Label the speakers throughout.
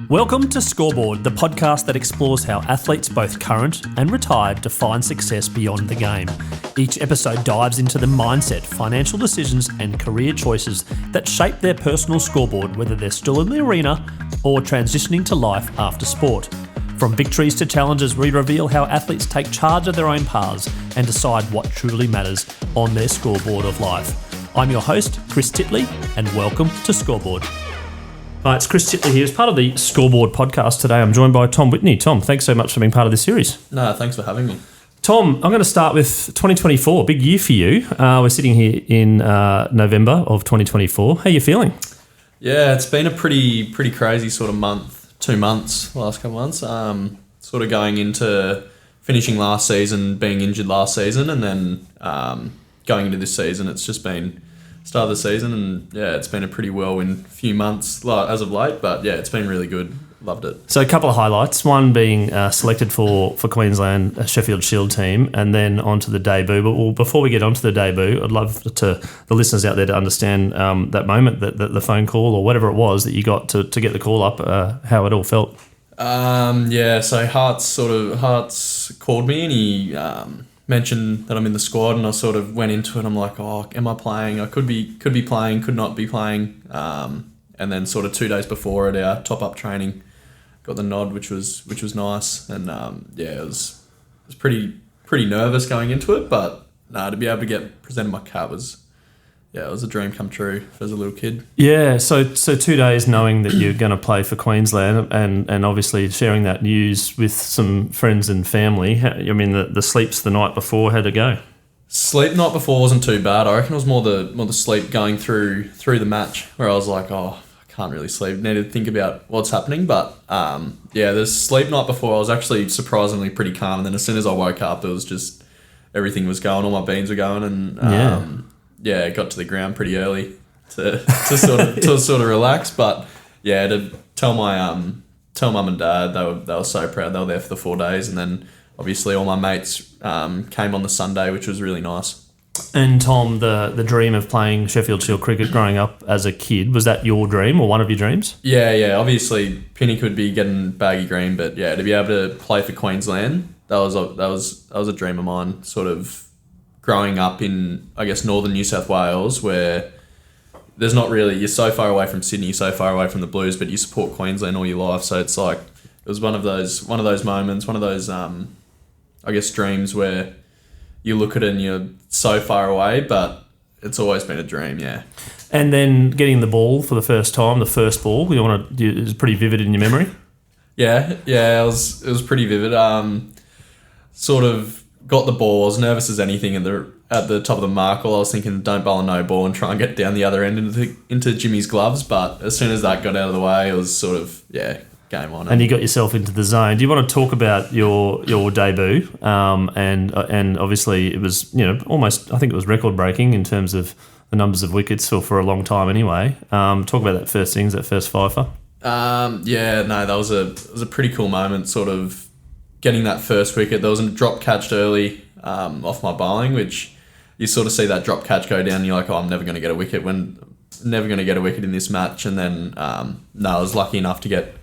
Speaker 1: Welcome to Scoreboard, the podcast that explores how athletes, both current and retired, define success beyond the game. Each episode dives into the mindset, financial decisions, and career choices that shape their personal scoreboard, whether they're still in the arena or transitioning to life after sport. From victories to challenges, we reveal how athletes take charge of their own paths and decide what truly matters on their scoreboard of life. I'm your host, Chris Titley, and welcome to Scoreboard. Hi, it's Chris Titley here. As part of the Scoreboard podcast today, I'm joined by Tom Whitney. Tom, thanks so much for being part of this series.
Speaker 2: No, thanks for having me.
Speaker 1: Tom, I'm going to start with 2024, big year for you. We're sitting here in November of 2024. How are you feeling?
Speaker 2: Yeah, it's been a pretty crazy sort of month, 2 months, last couple of months. Sort of going into finishing last season, being injured last season, and then going into this season, it's just been start of the season, and yeah, it's been a pretty whirlwind few months as of late, but yeah, it's been really good. Loved it.
Speaker 1: So a couple of highlights, one being selected for Queensland Sheffield Shield team, and then onto the debut. But before we get onto the debut, I'd love the listeners out there to understand that moment, that the phone call or whatever it was that you got to get the call up, how it all felt.
Speaker 2: So Hart's called me and he mentioned that I'm in the squad, and I sort of went into it. I'm like, oh, am I playing? I could be playing, could not be playing. And then sort of 2 days before at our top-up training, got the nod, which was nice. And it was pretty nervous going into it, but to be able to get presented my cap was a dream come true as a little kid. Yeah,
Speaker 1: so 2 days knowing that you're going to play for Queensland and obviously sharing that news with some friends and family. The sleeps the night before, how'd it go?
Speaker 2: Sleep the night before wasn't too bad. I reckon it was more the sleep going through the match, where I was like, oh, I can't really sleep. Need to think about what's happening. But the sleep night before, I was actually surprisingly pretty calm. And then as soon as I woke up, it was just everything was going. All my beans were going, and got to the ground pretty early to sort of relax. But yeah, to tell mum and dad, they were so proud. They were there for the 4 days, and then obviously all my mates came on the Sunday, which was really nice.
Speaker 1: And Tom, the dream of playing Sheffield Shield cricket growing up as a kid, was that your dream or one of your dreams?
Speaker 2: Yeah. Obviously, Penny could be getting baggy green, but yeah, to be able to play for Queensland, that was a dream of mine. Sort of growing up in, I guess, northern New South Wales, where there's not really, you're so far away from Sydney, so far away from the Blues, but you support Queensland all your life. So it's like, it was one of those moments, one of those, I guess, dreams where you look at it and you're so far away, but it's always been a dream, yeah.
Speaker 1: And then getting the ball for the first time, the first ball, it was pretty vivid in your memory?
Speaker 2: Yeah, it was pretty vivid. Sort of got the ball, I was nervous as anything at the top of the marker. I was thinking, don't bowl a no ball and try and get down the other end into Jimmy's gloves, but as soon as that got out of the way, it was sort of, game on.
Speaker 1: And you got yourself into the zone. Do you want to talk about your debut? And obviously it was, almost, I think it was record breaking in terms of the numbers of wickets for a long time anyway. Talk about that first innings, that first fifer.
Speaker 2: That was a pretty cool moment, sort of getting that first wicket. There was a drop catched early off my bowling, which you sort of see that drop catch go down and you're like, oh, I'm never going to get a wicket in this match. And then I was lucky enough to get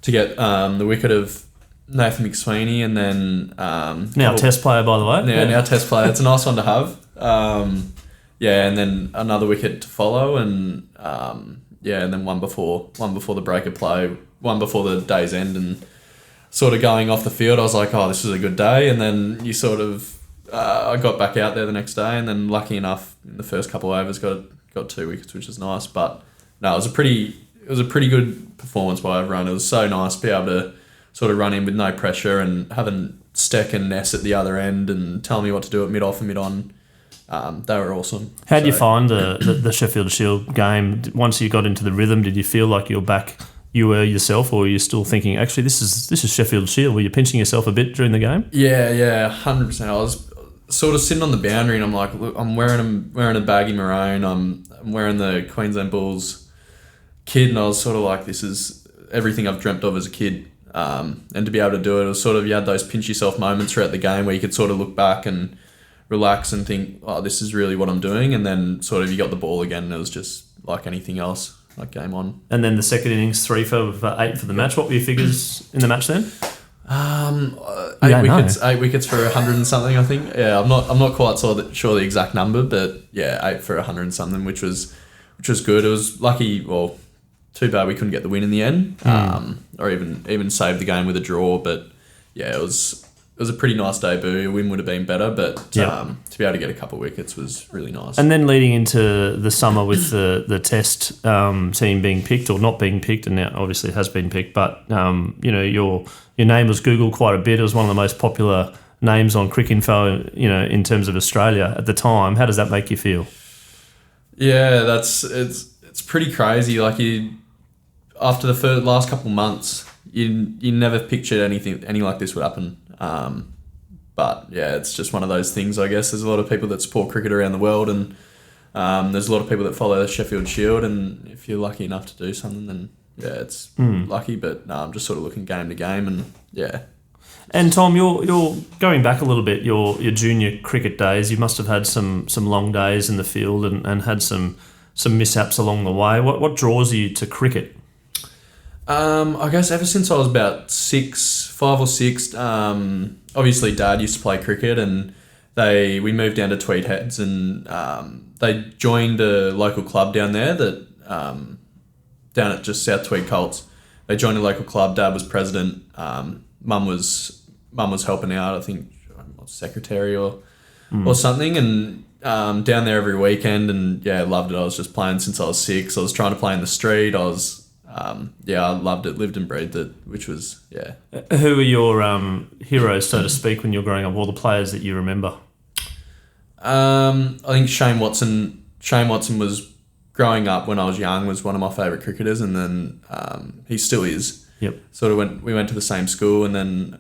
Speaker 2: the wicket of Nathan McSweeney, and then
Speaker 1: now Test player, by the way.
Speaker 2: Now Test player. It's a nice one to have. And then another wicket to follow, and and then one before the break of play, one before the day's end, and sort of going off the field, I was like, oh, this is a good day. And then you sort of I got back out there the next day, and then lucky enough in the first couple of overs got 2 wickets, which was nice. But no, it was a pretty good performance by everyone. It was so nice to be able to sort of run in with no pressure, and having Steck and Ness at the other end and telling me what to do at mid-off and mid-on. They were awesome.
Speaker 1: How did you find the Sheffield Shield game? Once you got into the rhythm, did you feel like you were yourself, or were you still thinking, actually, this is Sheffield Shield? Were you pinching yourself a bit during the game?
Speaker 2: Yeah, 100%. I was sort of sitting on the boundary, and I'm like, look, I'm wearing a baggy maroon. I'm wearing the Queensland Bulls kit, and I was sort of like, this is everything I've dreamt of as a kid. And to be able to do it, was sort of, you had those pinch yourself moments throughout the game where you could sort of look back and relax and think, oh, this is really what I'm doing. And then sort of you got the ball again, and it was just like anything else. game on.
Speaker 1: And then the second innings, 3 for 8 for the match. What were your figures in the match then?
Speaker 2: 8 wickets for 100 and something, I think. Yeah, I'm not quite sure the exact number, but yeah, 8 for 100 and something, which was good. It was lucky. Well, too bad we couldn't get the win in the end, or even save the game with a draw. But yeah, it was a pretty nice debut. A win would have been better, but to be able to get a couple of wickets was really nice.
Speaker 1: And then leading into the summer with the Test team being picked or not being picked, and now obviously it has been picked, but your name was Googled quite a bit. It was one of the most popular names on Cricinfo, in terms of Australia at the time. How does that make you feel?
Speaker 2: Yeah, it's pretty crazy. Like after the last couple of months, you never pictured anything like this would happen. But yeah, it's just one of those things, I guess. There's a lot of people that support cricket around the world, and there's a lot of people that follow the Sheffield Shield, and if you're lucky enough to do something, then yeah, it's lucky. But I'm just sort of looking game to game, and yeah.
Speaker 1: And Tom, you're going back a little bit. Your junior cricket days, you must have had some long days in the field and had some mishaps along the way. What draws you to cricket?
Speaker 2: I guess ever since I was about 5 or 6, obviously Dad used to play cricket, and we moved down to Tweed Heads, and they joined a local club down there down at just South Tweed Colts. They joined a local club. Dad was president. Mum was helping out, I think, secretary or something, and down there every weekend, and yeah, loved it. I was just playing since I was 6. I was trying to play in the street. I loved it, lived and breathed it, which was, yeah.
Speaker 1: Who were your heroes, so to speak, when you were growing up? All the players that you remember?
Speaker 2: I think Shane Watson was, growing up when I was young, was one of my favourite cricketers, and then he still is.
Speaker 1: Yep.
Speaker 2: We went to the same school, and then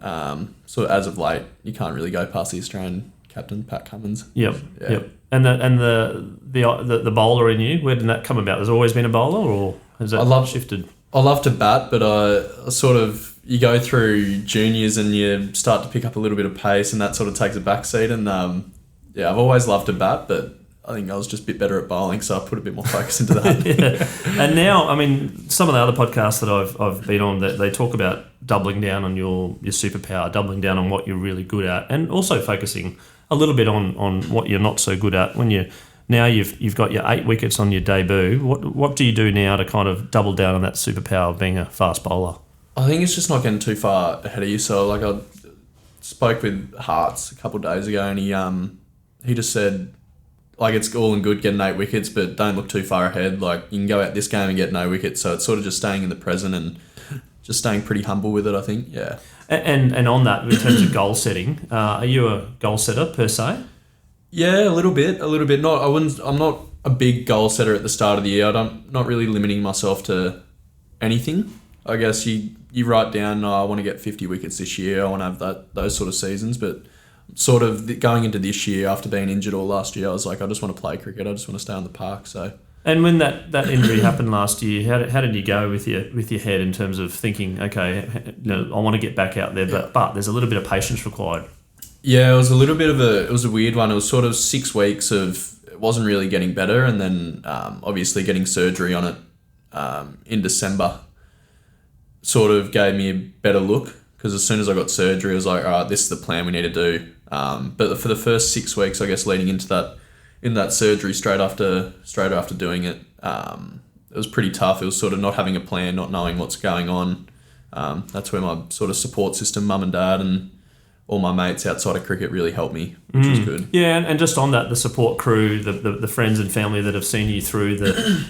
Speaker 2: sort of as of late, you can't really go past the Australian captain, Pat Cummins.
Speaker 1: Yep.
Speaker 2: Yeah.
Speaker 1: Yep. And the bowler in you, where did that come about? There's always been a bowler, or has that shifted?
Speaker 2: I love to bat, but I sort of, you go through juniors and you start to pick up a little bit of pace, and that sort of takes a back seat. And I've always loved to bat, but I think I was just a bit better at bowling, so I put a bit more focus into that.
Speaker 1: Yeah. And now, I mean, some of the other podcasts that I've been on, that they talk about doubling down on your superpower, doubling down on what you're really good at, and also focusing a little bit on what you're not so good at. When you've got your 8 wickets on your debut, what do you do now to kind of double down on that superpower of being a fast bowler?
Speaker 2: I think it's just not getting too far ahead of you. So like, I spoke with Hearts a couple of days ago, and he just said, like, it's all and good getting 8 wickets, but don't look too far ahead. Like, you can go out this game and get no wickets. So it's sort of just staying in the present and just staying pretty humble with it, I think. Yeah.
Speaker 1: And on that, in terms of goal setting, are you a goal setter per se?
Speaker 2: Yeah, a little bit. I'm not a big goal setter at the start of the year. I'm not really limiting myself to anything. I guess you write down, I want to get 50 wickets this year. I want to have those sort of seasons, but sort of going into this year, after being injured all last year, I was like, I just want to play cricket. I just want to stay on the park. So. And
Speaker 1: when that injury happened last year, how did you go with your head in terms of thinking, okay, I want to get back out there, but there's a little bit of patience required?
Speaker 2: Yeah, it was a weird one. It was sort of 6 weeks of, it wasn't really getting better, and then obviously getting surgery on it in December sort of gave me a better look, because as soon as I got surgery, I was like, all right, this is the plan we need to do. But for the first 6 weeks, I guess, leading into that surgery, straight after doing it, it was pretty tough. It was sort of not having a plan, not knowing what's going on. That's where my sort of support system, mum and dad, and all my mates outside of cricket really helped me, which was good. Yeah,
Speaker 1: and just on that, the support crew, the friends and family that have seen you through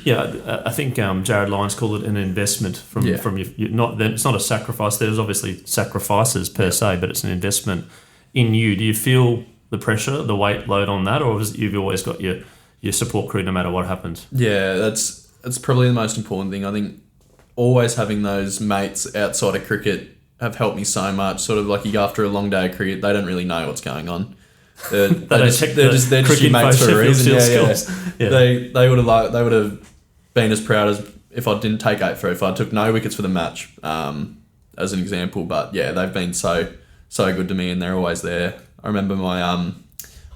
Speaker 1: I think Jared Lyons called it an investment from you. It's not a sacrifice. There's obviously sacrifices per se, but it's an investment in you. Do you feel the pressure, the weight load on that, or you've always got your support crew no matter what happens?
Speaker 2: Yeah, that's probably the most important thing. I think always having those mates outside of cricket have helped me so much. Sort of like, after a long day of cricket, they don't really know what's going on. They're just your mates for a reason. Yeah. They would have been as proud as if I didn't take 8 for it, if I took no wickets for the match, as an example. But yeah, they've been so good to me, and they're always there. I remember my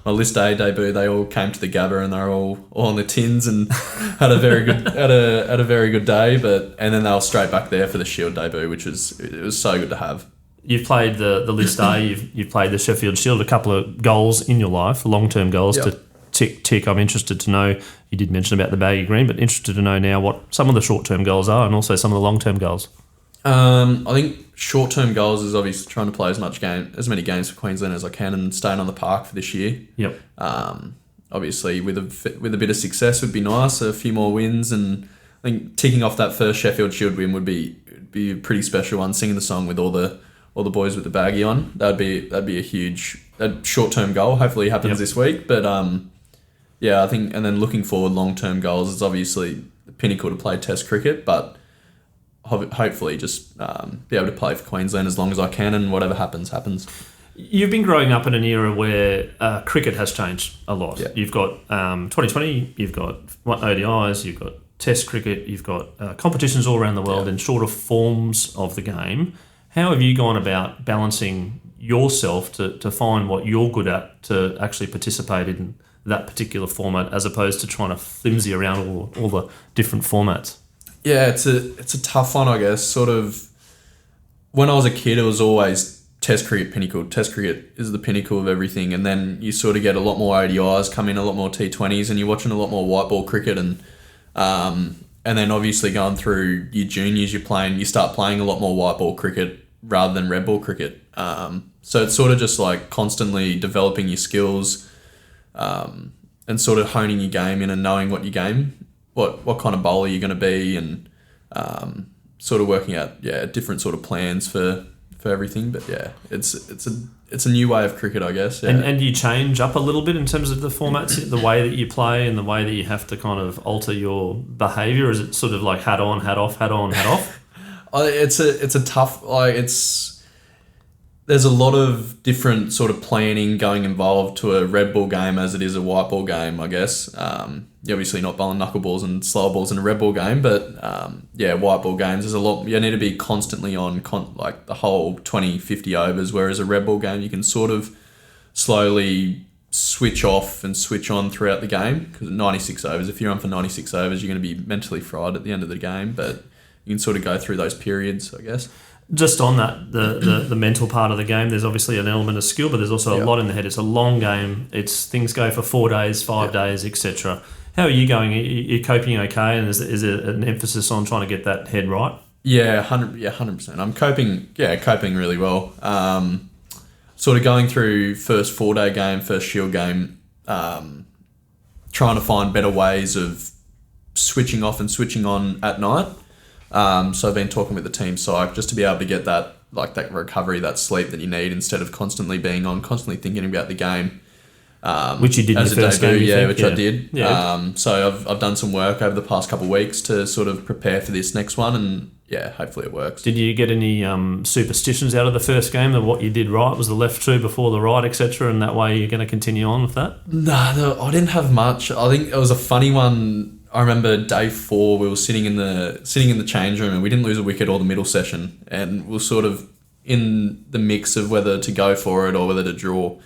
Speaker 2: my list A debut, they all came to the Gabba and they were all on the tins and had a very good day. And then they were straight back there for the Shield debut, which was so good to have.
Speaker 1: You've played the list A. You've played the Sheffield Shield. A couple of goals in your life, long-term goals to tick. I'm interested to know. You did mention about the baggy green, but interested to know now what some of the short-term goals are and also some of the long-term goals.
Speaker 2: I think short-term goals is obviously trying to play as many games for Queensland as I can and staying on the park for this year.
Speaker 1: Yep.
Speaker 2: Obviously, with a bit of success would be nice. A few more wins, and I think ticking off that first Sheffield Shield win would be a pretty special one. Singing the song with all the boys with the baggy on, that'd be a huge short-term goal. Hopefully, it happens this week. But I think, and then looking forward, long-term goals is obviously the pinnacle to play Test cricket, but hopefully just be able to play for Queensland as long as I can, and whatever happens.
Speaker 1: You've been growing up in an era where cricket has changed a lot.
Speaker 2: Yeah.
Speaker 1: You've got 2020, you've got ODIs, you've got Test cricket, you've got competitions all around the world in shorter forms of the game. How have you gone about balancing yourself to find what you're good at to actually participate in that particular format, as opposed to trying to flimsy around all the different formats?
Speaker 2: Yeah, it's a tough one, I guess. Sort of, when I was a kid, it was always Test cricket pinnacle. Test cricket is the pinnacle of everything, and then you sort of get a lot more ODIs come in, a lot more T20s, and you're watching a lot more white ball cricket, and then obviously going through your juniors, you start playing a lot more white ball cricket rather than red ball cricket. So it's sort of just like constantly developing your skills, and sort of honing your game in and knowing what your game. What kind of bowler you're going to be, and sort of working out different sort of plans for everything. But it's a new way of cricket, I guess. Yeah.
Speaker 1: And do you change up a little bit in terms of the formats, the way that you play and the way that you have to kind of alter your behaviour? Or is it sort of like hat on, hat off, hat on, hat off?
Speaker 2: It's a tough, there's a lot of different sort of planning going involved to a red ball game as it is a white ball game, I guess. You're obviously not bowling knuckleballs and slower balls in a red ball game, but white ball games, there's a lot. You need to be constantly on like the whole 20, 50 overs, whereas a red ball game, you can sort of slowly switch off and switch on throughout the game, because 96 overs, if you're on for 96 overs, you're going to be mentally fried at the end of the game, but you can sort of go through those periods, I guess. Just
Speaker 1: on that, the mental part of the game, there's obviously an element of skill, but there's also a lot in the head. It's a long game. Things go for 4 days, 5 days, etc. How are you going? Are you coping okay? And is there an emphasis on trying to get that head right?
Speaker 2: Yeah, 100%. I'm coping really well. Sort of going through first 4-day game, first Shield game, trying to find better ways of switching off and switching on at night. So I've been talking with the team psych just to be able to get that recovery, that sleep that you need, instead of constantly being on, constantly thinking about the game.
Speaker 1: Which you did in the first game,
Speaker 2: which I did. Yeah. So I've done some work over the past couple of weeks to sort of prepare for this next one, and hopefully it works.
Speaker 1: Did you get any superstitions out of the first game that what you did right was the left two before the right, etc., and that way you're going to continue on with that?
Speaker 2: No, I didn't have much. I think it was a funny one. I remember day 4, we were sitting in the change room, and we didn't lose a wicket all the middle session, and we were sort of in the mix of whether to go for it or whether to draw.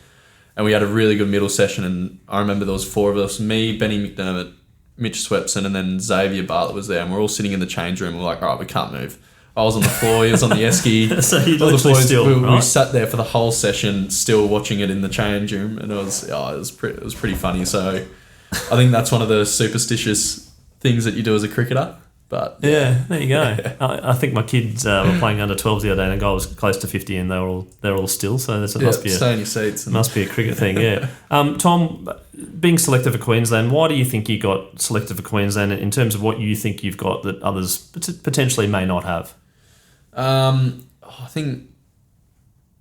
Speaker 2: And we had a really good middle session, and I remember there was 4 of us, me, Benny McDermott, Mitch Swepson, and then Xavier Bartlett was there, and we're all sitting in the change room, and we're like, all right, we can't move. I was on the floor, he was on the esky.
Speaker 1: So you literally
Speaker 2: we sat there for the whole session still watching it in the change room, and it was pretty funny. So I think that's one of the superstitious things that you do as a cricketer. But
Speaker 1: yeah, there you go. I think my kids were playing under 12s the other day, and a guy was close to 50, and they're all still. So must be
Speaker 2: stay in your seats.
Speaker 1: Must be a cricket thing. Yeah. Tom, being selected for Queensland, why do you think you got selected for Queensland in terms of what you think you've got that others potentially may not have?
Speaker 2: I think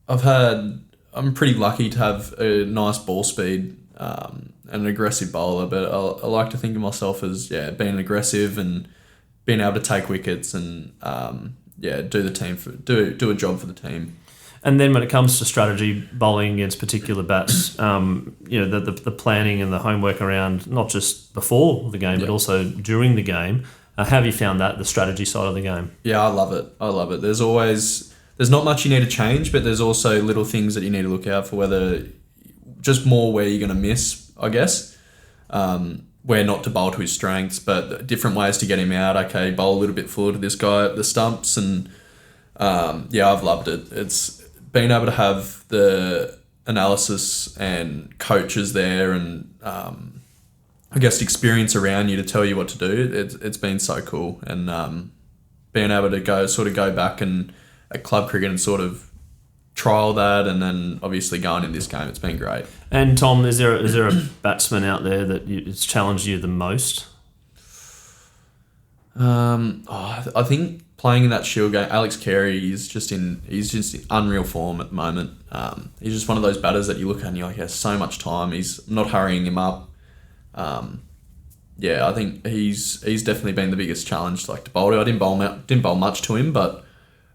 Speaker 2: I'm pretty lucky to have a nice ball speed and an aggressive bowler, but I like to think of myself as being aggressive and being able to take wickets and do a job for the team.
Speaker 1: And then when it comes to strategy, bowling against particular bats, the planning and the homework around not just before the game but also during the game. How have you found that, the strategy side of the game?
Speaker 2: Yeah, I love it. There's not much you need to change, but there's also little things that you need to look out for, whether just more where you're going to miss, I guess. Where not to bowl to his strengths, but different ways to get him out. Okay, bowl a little bit fuller to this guy at the stumps, and I've loved it. It's been able to have the analysis and coaches there, and I guess experience around you to tell you what to do. It's been so cool, and being able to go back and at club cricket and sort of trial that, and then obviously going in this game, it's been great.
Speaker 1: And Tom, is there a batsman out there that it's challenged you the most?
Speaker 2: I think playing in that Shield game, Alex Carey he's just in unreal form at the moment. He's just one of those batters that you look at and you're like, he has so much time. He's not hurrying him up. I think he's definitely been the biggest challenge. Like to bowl, I didn't bowl much to him, but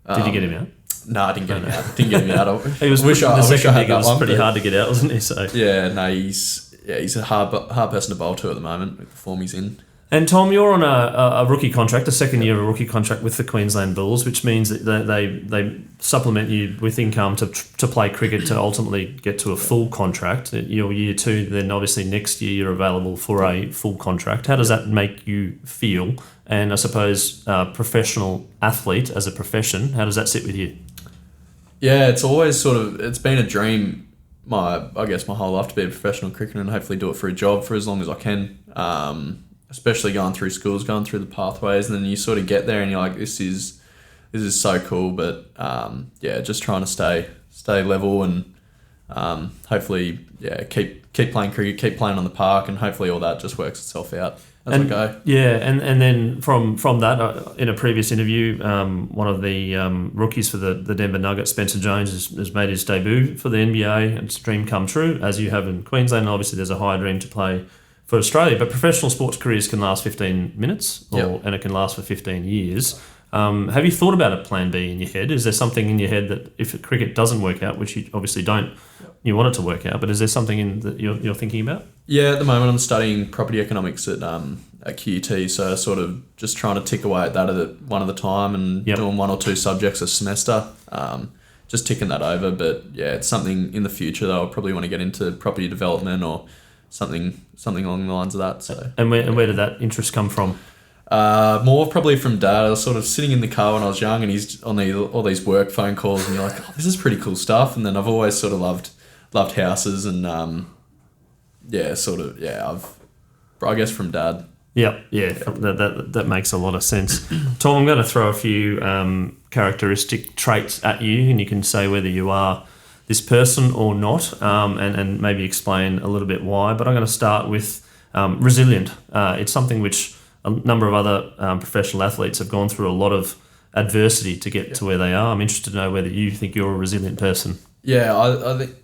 Speaker 1: did you get him out?
Speaker 2: No, I didn't get him out. Didn't get him out.
Speaker 1: He was
Speaker 2: wish I had that
Speaker 1: it was
Speaker 2: one,
Speaker 1: pretty hard to get out, wasn't he? So
Speaker 2: he's a hard person to bowl to at the moment with the form he's in.
Speaker 1: And Tom, you're on a rookie contract, a second year of a rookie contract with the Queensland Bulls, which means that they supplement you with income to play cricket to ultimately get to a full contract. Your year two, then obviously next year you're available for a full contract. How does that make you feel? And I suppose professional athlete as a profession, how does that sit with you?
Speaker 2: Yeah, it's always it's been a dream, my whole life to be a professional cricketer and hopefully do it for a job for as long as I can. Especially going through schools, going through the pathways, and then you sort of get there and you're like, this is so cool. But just trying to stay level and hopefully keep playing cricket, keep playing on the park, and hopefully all that just works itself out as I go.
Speaker 1: Yeah, and then from that, in a previous interview, one of the rookies for the Denver Nuggets, Spencer Jones, has made his debut for the NBA. It's a dream come true, as you have in Queensland. And obviously, there's a higher dream to play for Australia, but professional sports careers can last 15 minutes and it can last for 15 years. Have you thought about a plan B in your head? Is there something in your head that if cricket doesn't work out, which you obviously don't, you want it to work out, but is there something that you're thinking about? Yeah,
Speaker 2: at the moment I'm studying property economics at QUT, so sort of just trying to tick away at that one at a time and doing one or two subjects a semester, just ticking that over. But yeah, it's something in the future that I'll probably want to get into property development or something along the lines of that. So,
Speaker 1: and where did that interest come from?
Speaker 2: More probably from Dad. I was sort of sitting in the car when I was young, and he's on all these work phone calls, and you're like, oh, this is pretty cool stuff. And then I've always sort of loved houses, and I guess from Dad.
Speaker 1: Yeah. That makes a lot of sense. Tom, I'm going to throw a few characteristic traits at you, and you can say whether you are this person or not, and maybe explain a little bit why. But I'm going to start with resilient. It's something which a number of other professional athletes have gone through a lot of adversity to get to where they are. I'm interested to know whether you think you're a resilient person.
Speaker 2: Yeah,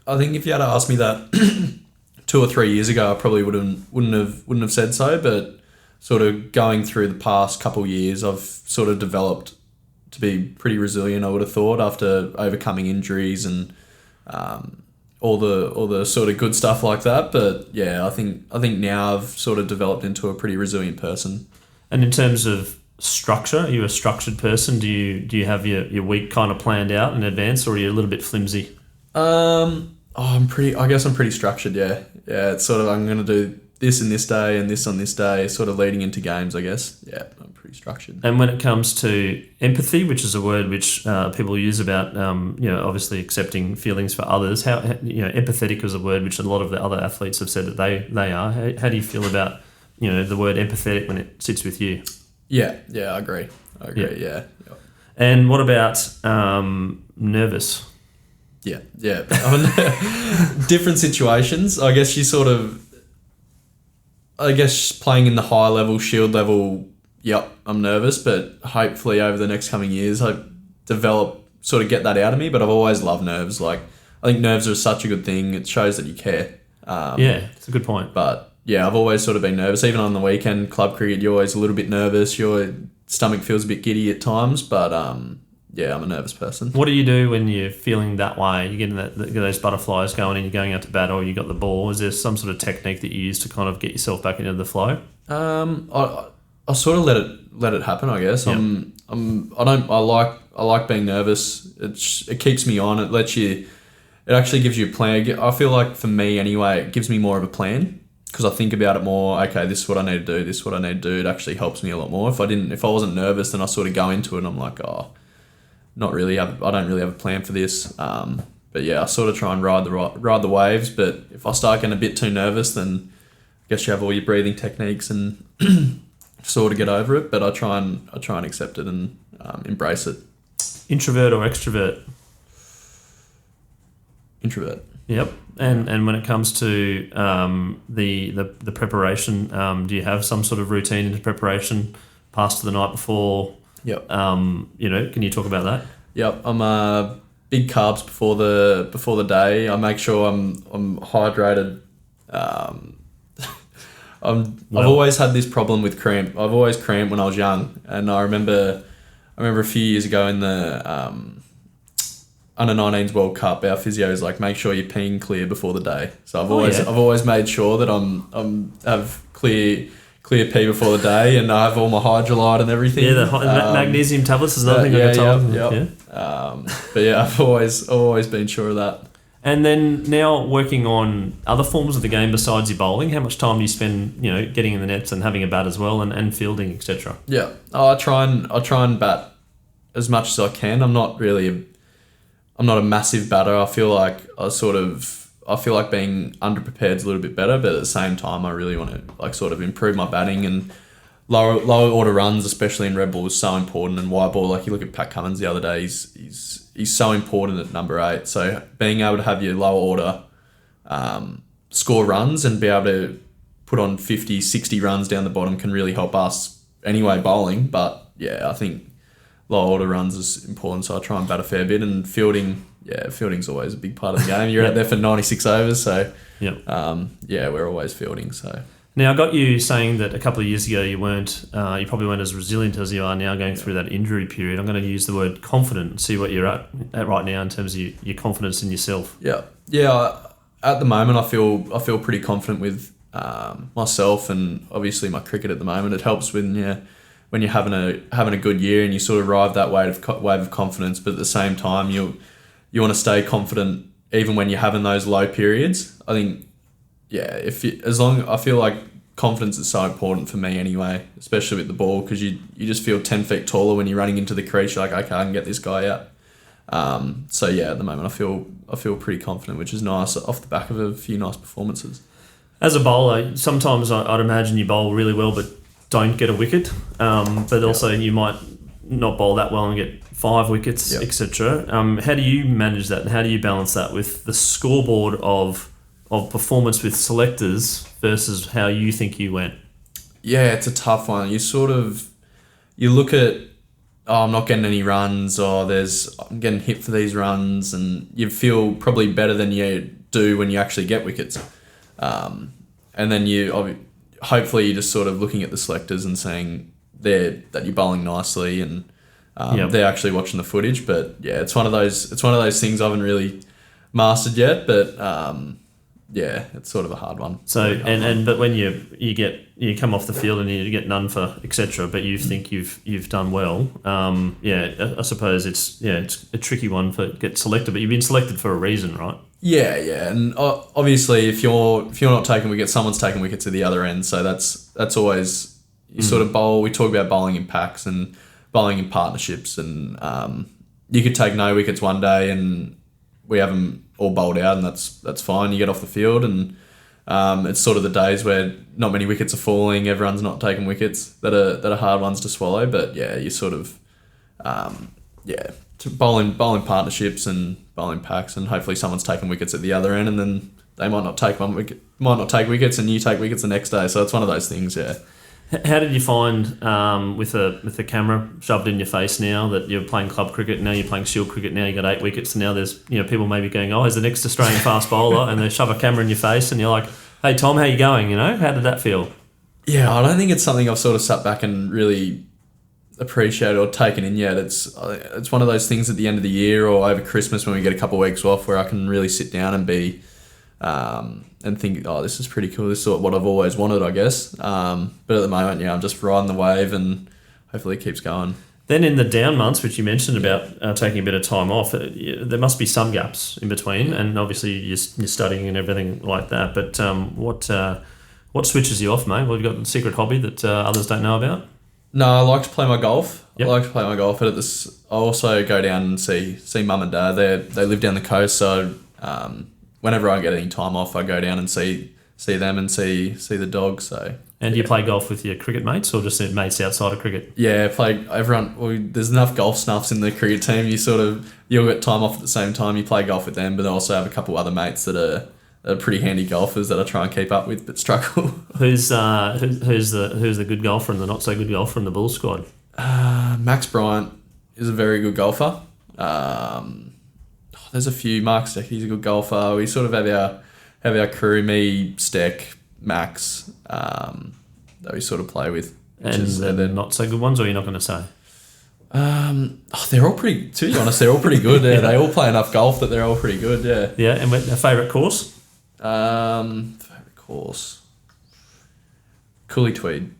Speaker 2: I think if you had asked me that 2 or 3 years ago, I probably wouldn't have said so. But sort of going through the past couple of years, I've sort of developed to be pretty resilient, I would have thought, after overcoming injuries and all the sort of good stuff like that. But yeah, I think now I've sort of developed into a pretty resilient person.
Speaker 1: And in terms of structure, are you a structured person? Do you have your week kind of planned out in advance, or are you a little bit flimsy?
Speaker 2: I'm pretty structured. Yeah. It's sort of, I'm going to do this in this day and this on this day, sort of leading into games, I guess. Yeah, I'm pretty structured.
Speaker 1: And when it comes to empathy, which is a word which people use about, obviously accepting feelings for others, how empathetic is a word which a lot of the other athletes have said that they are. How do you feel about, the word empathetic when it sits with you?
Speaker 2: Yeah, I agree. Yeah.
Speaker 1: And what about nervous?
Speaker 2: Yeah. Different situations. I guess playing in the high level, Shield level, yep, I'm nervous, but hopefully over the next coming years, I get that out of me. But I've always loved nerves. Like, I think nerves are such a good thing. It shows that you care.
Speaker 1: It's a good point.
Speaker 2: But yeah, I've always sort of been nervous. Even on the weekend, club cricket, you're always a little bit nervous. Your stomach feels a bit giddy at times, but I'm a nervous person. What
Speaker 1: do you do when you're feeling that way? You're getting those butterflies going and you're going out to bat, or you got the ball. Is there some sort of technique that you use to kind of get yourself back into the flow?
Speaker 2: I sort of let it happen, I guess.
Speaker 1: Yep.
Speaker 2: I like being nervous. It keeps me on. It lets you it actually gives you a plan. I feel like for me anyway, it gives me more of a plan because I think about it more. Okay, this is what I need to do. This is what I need to do. It actually helps me a lot more. If I wasn't nervous, then I sort of go into it and I'm like, I don't really have a plan for this. But yeah, I sort of try and ride the waves. But if I start getting a bit too nervous, then I guess you have all your breathing techniques and sort of get over it. But I try and accept it and embrace it.
Speaker 1: Introvert or extrovert?
Speaker 2: Introvert.
Speaker 1: Yep. And when it comes to the preparation, do you have some sort of routine into preparation past the night before?
Speaker 2: Yep.
Speaker 1: Can you talk about that?
Speaker 2: Yep. I'm big carbs before the day. I make sure I'm hydrated. I've always had this problem with cramp. I've always cramped when I was young, and I remember a few years ago in the under-19s World Cup, our physio is like, make sure you're peeing clear before the day. So I've always made sure that I'm have clear pee before the day, and I have all my hydrolyte and everything.
Speaker 1: Yeah, the magnesium tablets is another thing I got told.
Speaker 2: Yep. But yeah, I've always been sure of that.
Speaker 1: And then now working on other forms of the game besides your bowling, how much time do you spend, getting in the nets and having a bat as well, and fielding, etc.? Yeah,
Speaker 2: I try and bat as much as I can. I'm not a massive batter. I feel like being underprepared is a little bit better, but at the same time, I really want to sort of improve my batting, and lower order runs, especially in red ball, is so important. And white ball, like you look at Pat Cummins the other day, he's so important at number 8. So being able to have your lower order score runs and be able to put on 50, 60 runs down the bottom can really help us anyway bowling. But yeah, I think lower order runs is important, so I try and bat a fair bit. And fielding's always a big part of the game. You're out there for 96 overs, so we're always fielding. So
Speaker 1: now, I got you saying that a couple of years ago you probably weren't as resilient as you are now going through that injury period. I'm going to use the word confident and see what you're at right now in terms of your confidence in yourself.
Speaker 2: Yeah. At the moment, I feel pretty confident with myself, and obviously my cricket at the moment. It helps when you're having a good year and you sort of ride that wave of confidence, but at the same time you want to stay confident even when you're having those low periods. I think I feel like confidence is so important for me anyway, especially with the ball, because you just feel 10 feet taller when you're running into the crease. You're like, okay, I can get this guy out. So yeah, at the moment I feel pretty confident, which is nice off the back of a few nice performances.
Speaker 1: As a bowler, sometimes I'd imagine you bowl really well but don't get a wicket, but also you might not bowl that well and get 5 wickets, etc. How do you manage that, and how do you balance that with the scoreboard of performance with selectors versus how you think you went?
Speaker 2: Yeah, it's a tough one. You look at, I'm not getting any runs, or I'm getting hit for these runs, and you feel probably better than you do when you actually get wickets. And then hopefully you're just sort of looking at the selectors and saying that you're bowling nicely, and they're actually watching the footage. But yeah, it's one of those things I haven't really mastered yet, but it's sort of a hard one.
Speaker 1: So but when you come off the field and you get none for etc., but you think you've done well, I suppose it's a tricky one for get selected, but you've been selected for a reason, right?
Speaker 2: Yeah, and obviously if you're not taking wickets, someone's taking wickets at the other end, so that's always you sort of bowl. We talk about bowling in packs and bowling in partnerships, and you could take no wickets one day and we have them all bowled out, and that's fine. You get off the field, and it's sort of the days where not many wickets are falling. Everyone's not taking wickets that are hard ones to swallow. But yeah, you sort of to bowling partnerships and bowling packs, and hopefully someone's taking wickets at the other end, and then they might not take wickets, and you take wickets the next day. So it's one of those things. Yeah.
Speaker 1: How did you find with the camera shoved in your face now that you're playing club cricket, now you're playing Shield cricket, now you got 8 wickets, and now there's people maybe going, oh, he's the next Australian fast bowler, and they shove a camera in your face and you're like, hey Tom, how you going? How did that feel?
Speaker 2: Yeah, I don't think it's something I've sort of sat back and really appreciated or taken in yet. It's one of those things at the end of the year or over Christmas when we get a couple of weeks off where I can really sit down and be and think, oh, this is pretty cool. This is what I've always wanted, I guess. But at the moment, I'm just riding the wave, and hopefully it keeps going.
Speaker 1: Then in the down months, which you mentioned about taking a bit of time off, there must be some gaps in between, and obviously you're studying and everything like that. But what switches you off, mate? Well, you've got a secret hobby that others don't know about?
Speaker 2: No, I like to play my golf.
Speaker 1: Yep.
Speaker 2: I like to play my golf, but I also go down and see mum and dad. They live down the coast, so whenever I get any time off, I go down and see them and see the dogs. So.
Speaker 1: And do you play golf with your cricket mates or just mates outside of cricket?
Speaker 2: Yeah, play everyone. Well, there's enough golf snuffs in the cricket team. You'll get time off at the same time. You play golf with them, but I also have a couple other mates that are pretty handy golfers that I try and keep up with, but struggle.
Speaker 1: Who's the good golfer and the not so good golfer in the Bulls squad?
Speaker 2: Max Bryant is a very good golfer. There's a few. Mark Stecky's a good golfer. We sort of have our crew, me, Steck, Max, that we sort of play with.
Speaker 1: And they're not so good ones, or you're not going to say?
Speaker 2: They're all pretty, to be honest, they're all pretty good. Yeah. They all play enough golf that they're all pretty good, yeah.
Speaker 1: Yeah, and a favourite course?
Speaker 2: Favourite course? Coolangatta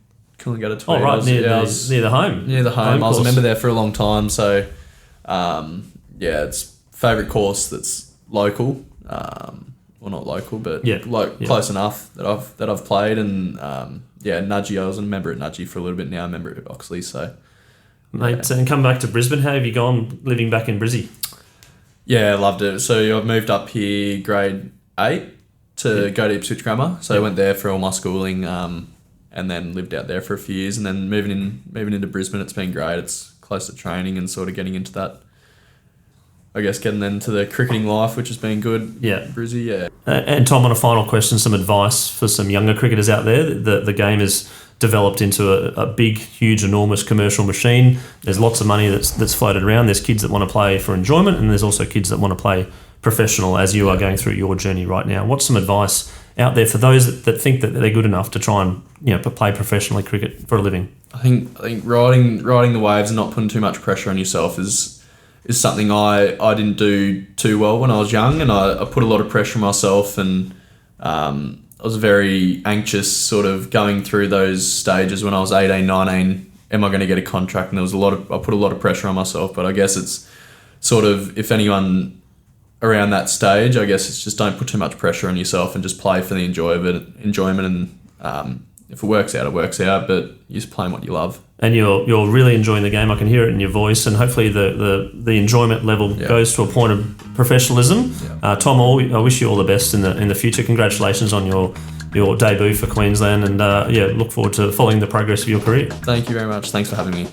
Speaker 2: Tweed.
Speaker 1: Oh, right, near the home.
Speaker 2: Near the home. I was a member there for a long time, so it's favourite course that's local. Well, not local, but close enough that I've played. And Nudgee, I was a member at Nudgee for a little bit now. I'm a member at Oxley, so.
Speaker 1: Mate, and come back to Brisbane. How have you gone living back in Brizzy?
Speaker 2: Yeah, I loved it. So I've moved up here grade 8 to go to Ipswich Grammar. So I went there for all my schooling, and then lived out there for a few years. And then moving into Brisbane, it's been great. It's close to training and sort of getting into that. I guess getting into the cricketing life, which has been good.
Speaker 1: Yeah,
Speaker 2: Brizzy. Yeah.
Speaker 1: And Tom, on a final question, some advice for some younger cricketers out there. The game is developed into a big, huge, enormous commercial machine. There's lots of money that's floated around. There's kids that want to play for enjoyment, and there's also kids that want to play professional, as you are going through your journey right now. What's some advice out there for those that think that they're good enough to try and play professionally cricket for a living?
Speaker 2: I think riding the waves and not putting too much pressure on yourself is something I didn't do too well when I was young, and I put a lot of pressure on myself, and I was very anxious sort of going through those stages when I was 18, 19. Am I going to get a contract? And I put a lot of pressure on myself, but I guess it's sort of, if anyone around that stage, I guess it's just don't put too much pressure on yourself and just play for the enjoyment, and if it works out, it works out, but you're just playing what you love.
Speaker 1: And you're really enjoying the game. I can hear it in your voice, and hopefully the enjoyment level goes to a point of professionalism. Yeah. Tom, I wish you all the best in the future. Congratulations on your debut for Queensland, and look forward to following the progress of your career.
Speaker 2: Thank you very much. Thanks for having me.